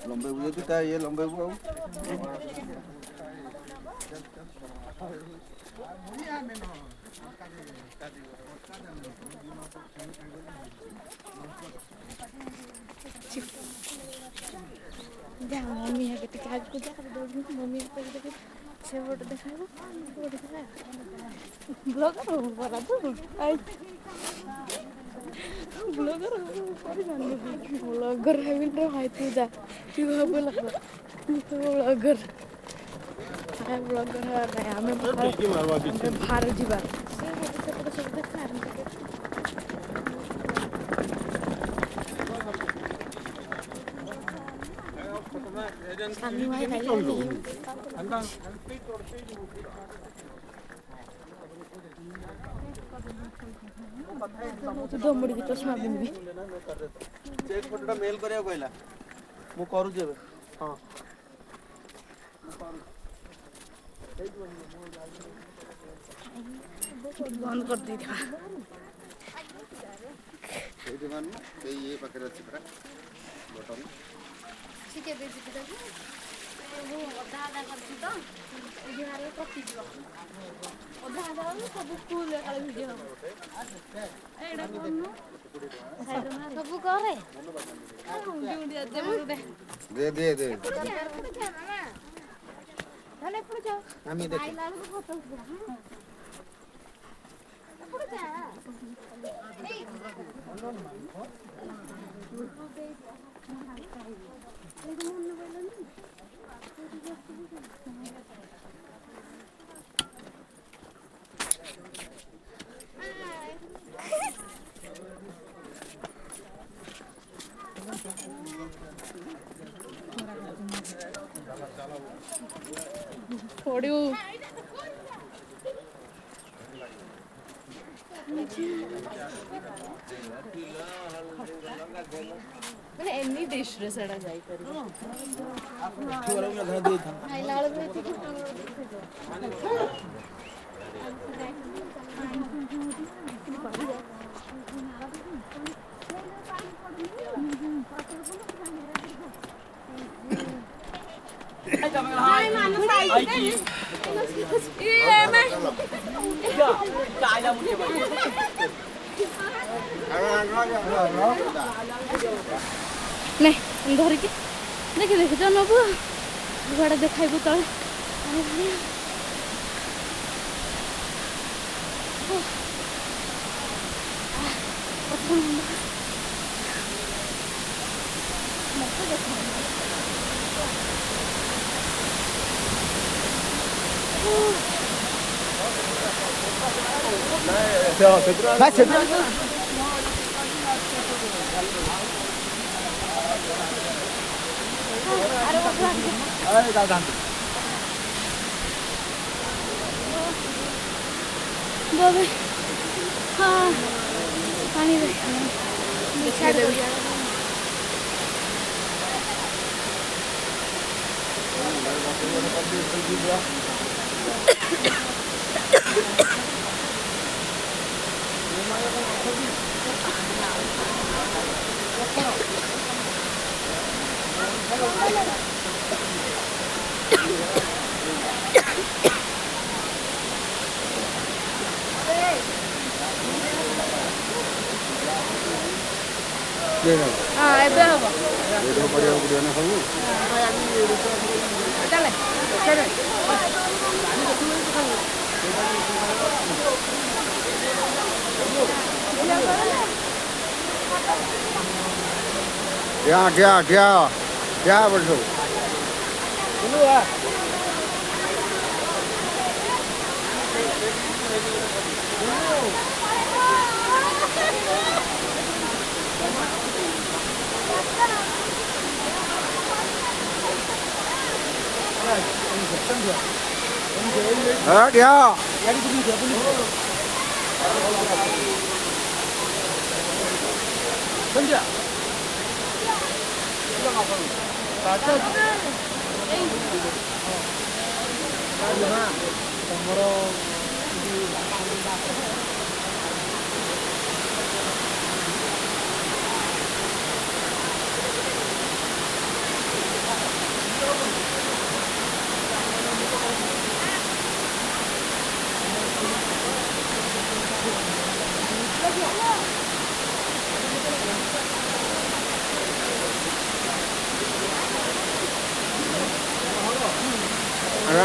लंबे हुए तो क्या ये लंबे हुआ जा मम्मी है के आज को जा दौड़ मम्मी पे देख से फोटो दिखाएगा वो दिखाएगा ब्लॉगर हो बड़ा तो आई ब्लॉगर हो पर जान ब्लॉगर है भी हाय तू जा तू हो बोला तू ब्लॉगर है ब्लॉगर है नहीं हमें बाहर जीवार से सब देखा सानी भाई तो दो मुड़ी की चश्मा पिंधि चेक फोटोटा मेल करिया कहला मु करू जेबे हां बंद कर दी था ए दीवान में ये पकड़ अछि परा बटन ठीक है बेजी तो वो आधा आधा करती तो ये हारे कटि दियो आधा आधा सब स्कूल काले वीडियो एडा कोन साइड में सब करे उंडी दे मुझे दे धने पड़ जाओ आमी देख आई लाल को फोटो पड़ जा पड़ू मैंने एनी डिश रे सड़ा जाई करी छोरा में घर दे था आई लाल में थी हाय मानो आई की ये मैं काय ला मुझे नहीं धरिकी देखी देखी जो नबू गुआड़े देखाइबू तले बाबे हाँ पानी दे हाँ एबे हबो वीडियो पड़िया वीडियो ना सब चले चले क्या बोलो बोलो है क्या समझा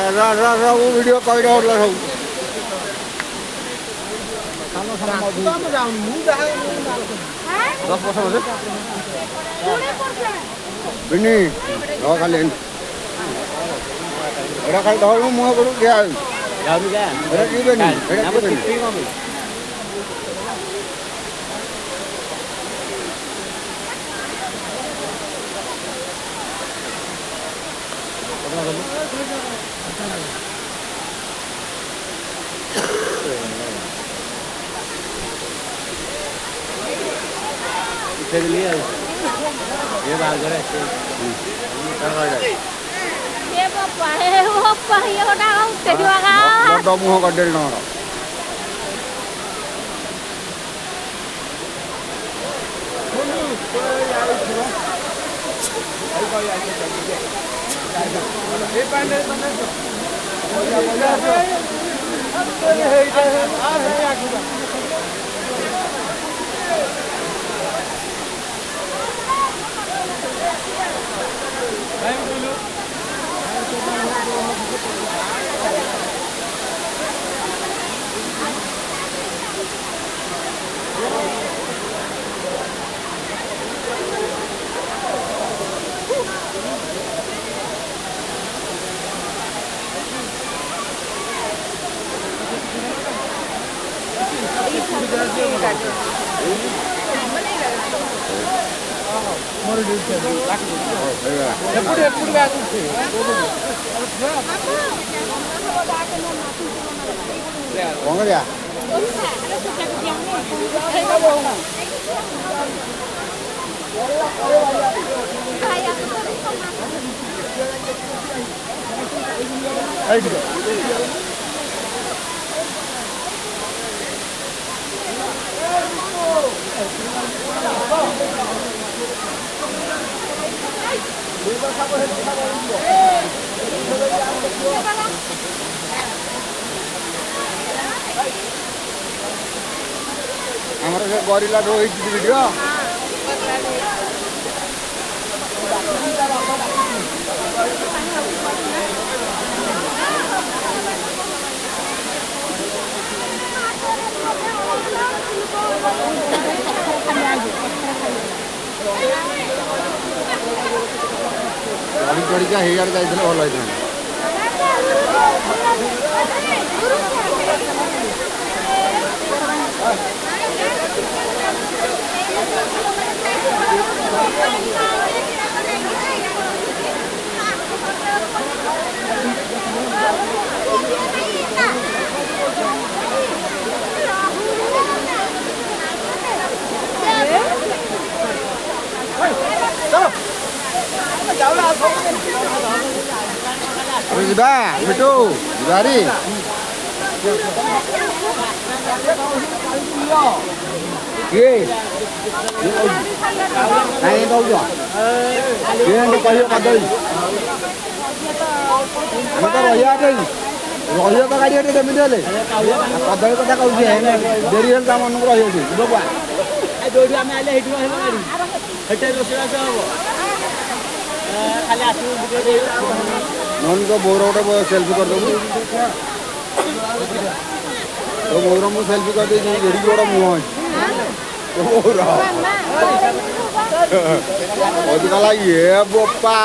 ସବୁ ଭିଡ଼ିଓ କହିଲେ ହରିଲା ସବୁ ଦଶ ବର୍ଷ ବୋଧେ ବିନି ଖାଲି ଏଇଟା ଖାଲି ଧରିବୁ ମୁହଁ କରୁ ଠିଆ ଏଇଟା ଯିବେନି ଏଇଟା ଯିବେନି ये बात करे ये बापा ये गोटा तेरी वागा बड़ मुह कडेल न କଣ କରିବା ଆମର ସେ ଗରିଲା ଠୁ ହେଇଛି ଭିଡ଼ିଓ ଗାଡ଼ି ଚଢ଼ିକା ହେଇଆଡ଼େ ଯାଇଥିଲେ ଭଲ ହେଇଥାନ୍ତା ଯିବା ମିଟୁ ଯିବାରି କିଏ କାହିଁ ଦଉଛ କିଏ କହିବ କଦଳୀ ଆମେ ତ ରହିବା ପାଇଁ ରହିବ ତ ଗାଡ଼ି ଏଠି କେମିତି ହେଲେ କଦଳୀ କଥା କହୁଛି ଡେରି ହେଲେ ତା ମନକୁ ରହିବ ଯିବ କୁଆ ଯୋଉଠି ଆମେ ଆଇଲେ ସେଇଠି ରହିବ ଗାଡ଼ି ସେଠି ରୋଷେଇବାସ ହବ ଖାଲି ଆସିବୁ ନହେଲେ ତ ବୋଉର ଗୋଟେ ସେଲ୍ଫି କରିଦେବୁ ତୋ ବୋଉର ମୁଁ ସେଲ୍ଫି କରିଦେଇଛି ଏଡ଼ିକି ଗୋଟେ ମୁହଁ ଅଛି ତୋ ବୋଉର କହୁଛି କହିଲା ଇଏ ବୋପା